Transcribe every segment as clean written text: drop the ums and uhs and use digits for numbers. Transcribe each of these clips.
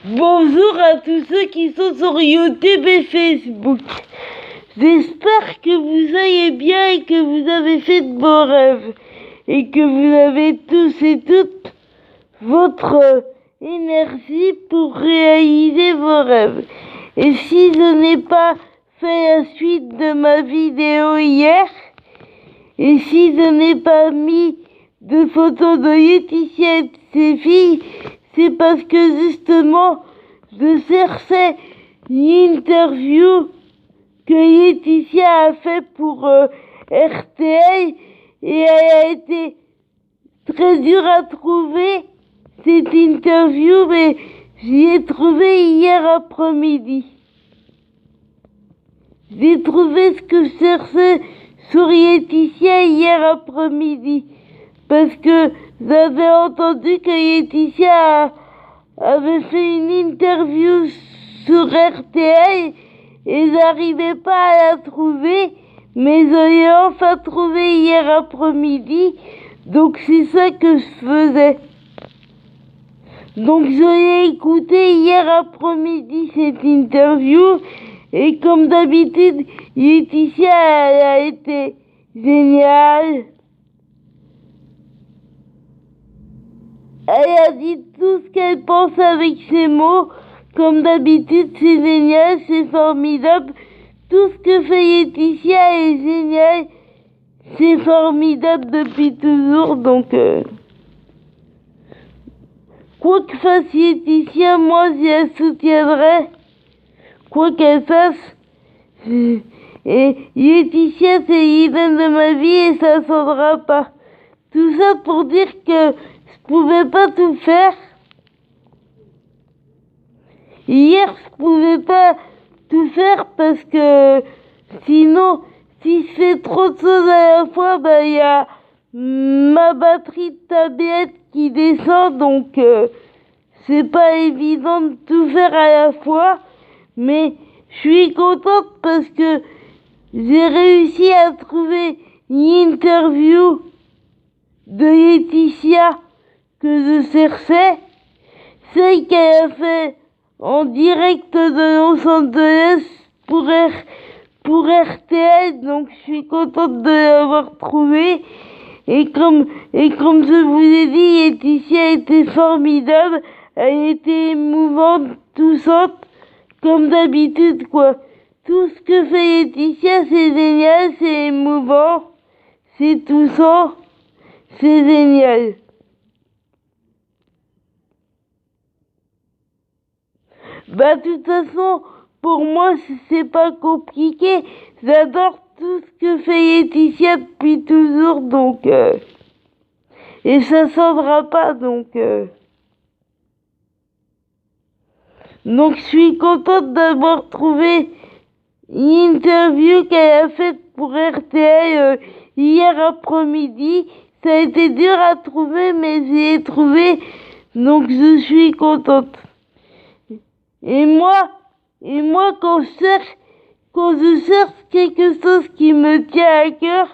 Bonjour à tous ceux qui sont sur YouTube et Facebook. J'espère que vous allez bien et que vous avez fait de beaux rêves. Et que vous avez tous et toutes votre énergie pour réaliser vos rêves. Et si je n'ai pas fait la suite de ma vidéo hier, et si je n'ai pas mis de photos de Laetitia et de ses filles, c'est parce que justement, je cherchais l'interview que Laetitia a fait pour RTL et elle a été très dure à trouver cette interview, mais j'y ai trouvé hier après-midi. J'ai trouvé ce que je cherchais sur Laetitia hier après-midi. Parce que j'avais entendu que Laetitia avait fait une interview sur RTL et j'arrivais pas à la trouver, mais je l'ai enfin trouvée hier après-midi, donc c'est ça que je faisais. Donc je l'ai écoutée hier après-midi cette interview et comme d'habitude, Laetitia elle a été géniale. Elle a dit tout ce qu'elle pense avec ses mots. Comme d'habitude, c'est génial, c'est formidable. Tout ce que fait Laetitia est génial. C'est formidable depuis toujours. Donc, quoi que fasse Laetitia, moi, je la soutiendrai. Quoi qu'elle fasse. Et Laetitia, c'est l'idole de ma vie et ça ne changera pas. Tout ça pour dire que je pouvais pas tout faire. Hier, je pouvais pas tout faire parce que sinon, si je fais trop de choses à la fois, y a ma batterie de tablette qui descend, donc c'est pas évident de tout faire à la fois. Mais je suis contente parce que j'ai réussi à trouver une interview de Laetitia que je cherchais, celle qu'elle a fait en direct de Los Angeles pour RTL, donc je suis contente de l'avoir trouvée. Et comme je vous ai dit, Laetitia était formidable, elle était émouvante, touchante, comme d'habitude quoi. Tout ce que fait Laetitia, c'est génial, c'est émouvant, c'est touchant. C'est génial. De toute façon, pour moi, c'est pas compliqué. J'adore tout ce que fait Laetitia depuis toujours, donc... et ça changera pas, donc... Donc, je suis contente d'avoir trouvé une interview qu'elle a faite pour RTL hier après-midi. Ça a été dur à trouver, mais j'ai trouvé, donc je suis contente. Et moi, quand je cherche quelque chose qui me tient à cœur,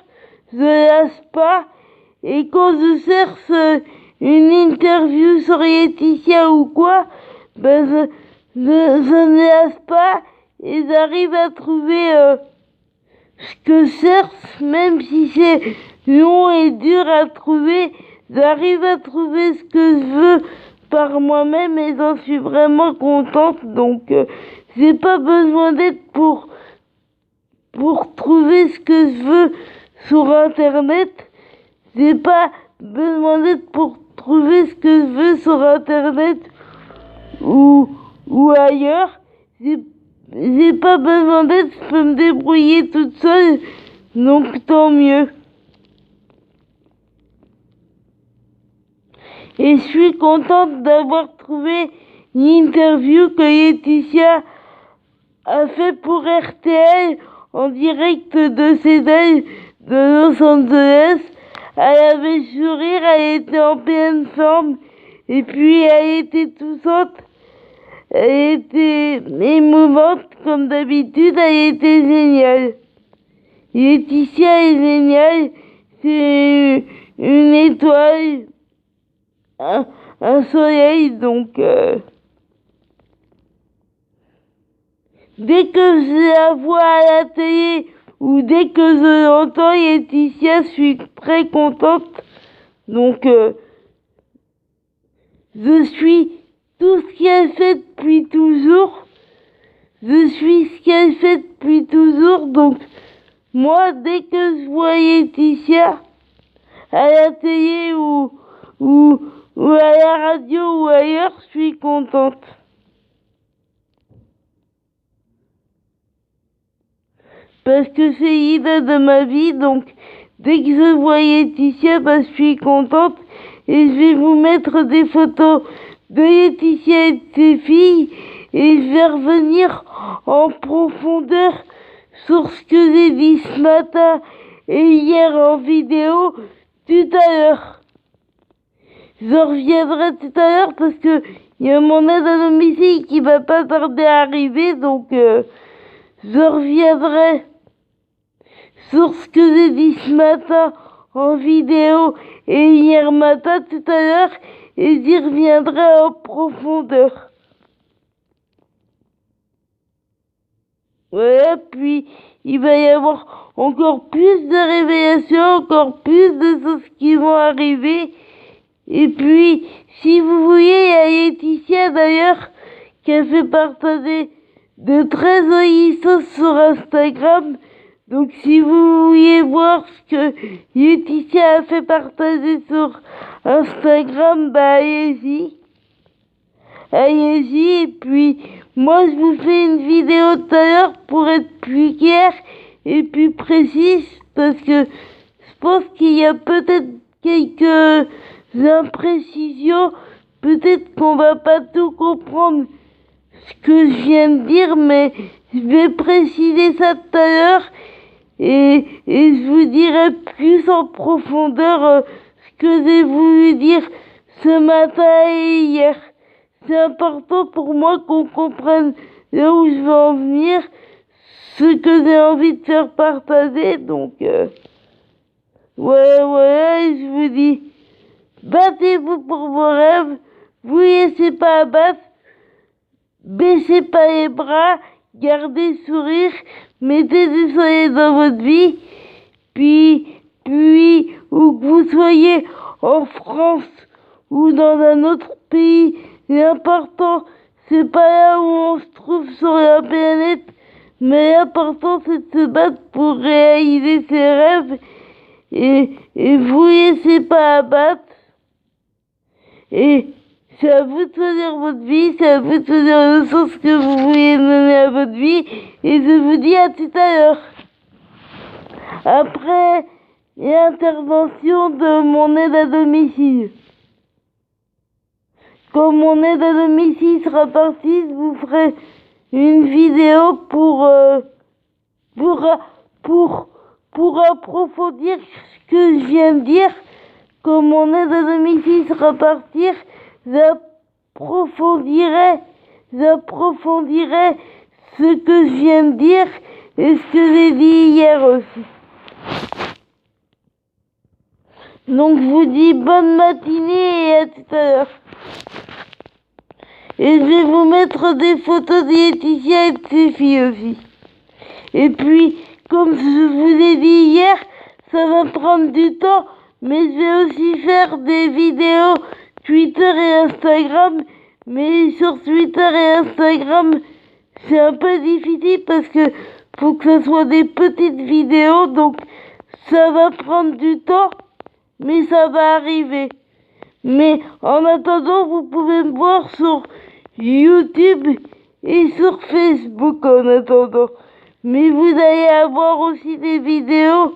je lasse pas. Et quand je cherche une interview sur Laetitia ou quoi, je ne lasse pas et j'arrive à trouver ce que je cherche, même si c'est long et dur à trouver, j'arrive à trouver ce que je veux par moi-même et j'en suis vraiment contente. Donc, j'ai pas besoin d'aide pour trouver ce que je veux sur Internet. J'ai pas besoin d'aide pour trouver ce que je veux sur Internet ou ailleurs. J'ai pas besoin d'aide, je peux me débrouiller toute seule, donc tant mieux. Et je suis contente d'avoir trouvé l'interview que Laetitia a fait pour RTL en direct de ses ailes de Los Angeles. Elle avait le sourire, elle était en pleine forme, et puis elle était touchante. Elle était émouvante comme d'habitude, elle était géniale. Laetitia est géniale, c'est une étoile, un soleil, donc dès que je la vois à la télé ou dès que je l'entends, Laetitia, je suis très contente. Donc, je suis tout ce qu'elle fait depuis toujours. Je suis ce qu'elle fait depuis toujours. Donc, moi, dès que je vois Laetitia à la télé ou à la radio ou ailleurs, je suis contente. Parce que c'est l'idée de ma vie, donc dès que je vois Laetitia, je suis contente. Et je vais vous mettre des photos de Laetitia et de ses filles. Et je vais revenir en profondeur sur ce que j'ai dit ce matin et hier en vidéo tout à l'heure. Je reviendrai tout à l'heure parce que il y a mon aide à domicile qui va pas tarder à arriver, donc je reviendrai sur ce que j'ai dit ce matin en vidéo et hier matin tout à l'heure et j'y reviendrai en profondeur. Ouais, puis il va y avoir encore plus de révélations, encore plus de choses qui vont arriver. Et puis, si vous voyez, il y a Laetitia d'ailleurs qui a fait partager de très jolies choses sur Instagram. Donc si vous vouliez voir ce que Laetitia a fait partager sur Instagram, bah allez-y. Allez-y, et puis moi je vous fais une vidéo tout à l'heure pour être plus claire et plus précise parce que je pense qu'il y a peut-être quelques imprécisions, peut-être qu'on va pas tout comprendre ce que je viens de dire, mais je vais préciser ça tout à l'heure et je vous dirai plus en profondeur ce que j'ai voulu dire ce matin et hier. C'est important pour moi qu'on comprenne là où je veux en venir, ce que j'ai envie de faire partager, donc voilà, je vous dis, battez-vous pour vos rêves, vous laissez pas abattre, baissez pas les bras, gardez le sourire, mettez du soleil dans votre vie, puis où que vous soyez en France ou dans un autre pays, l'important c'est pas là où on se trouve sur la planète, mais l'important c'est de se battre pour réaliser ses rêves et vous laissez pas abattre. Et c'est à vous de choisir votre vie, c'est à vous de choisir le sens que vous voulez donner à votre vie. Et je vous dis à tout à l'heure. Après l'intervention de mon aide à domicile. Quand mon aide à domicile sera partie, je vous ferai une vidéo pour approfondir ce que je viens de dire. Quand mon aide à domicile sera partie, j'approfondirai ce que je viens de dire et ce que j'ai dit hier aussi. Donc je vous dis bonne matinée et à tout à l'heure. Et je vais vous mettre des photos de Laetitia et de ses filles aussi. Et puis, comme je vous ai dit hier, ça va prendre du temps, mais je vais aussi faire des vidéos Twitter et Instagram. Mais sur Twitter et Instagram, c'est un peu difficile parce que faut que ce soit des petites vidéos, donc ça va prendre du temps, mais ça va arriver. Mais en attendant, vous pouvez me voir sur YouTube et sur Facebook en attendant. Mais vous allez avoir aussi des vidéos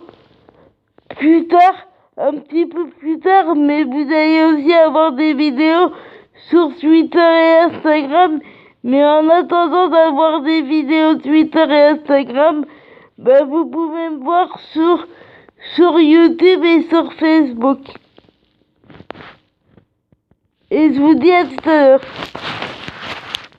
plus tard, un petit peu plus tard, mais vous allez aussi avoir des vidéos sur Twitter et Instagram. Mais en attendant d'avoir des vidéos Twitter et Instagram, ben vous pouvez me voir sur YouTube et sur Facebook. Et je vous dis à tout à l'heure.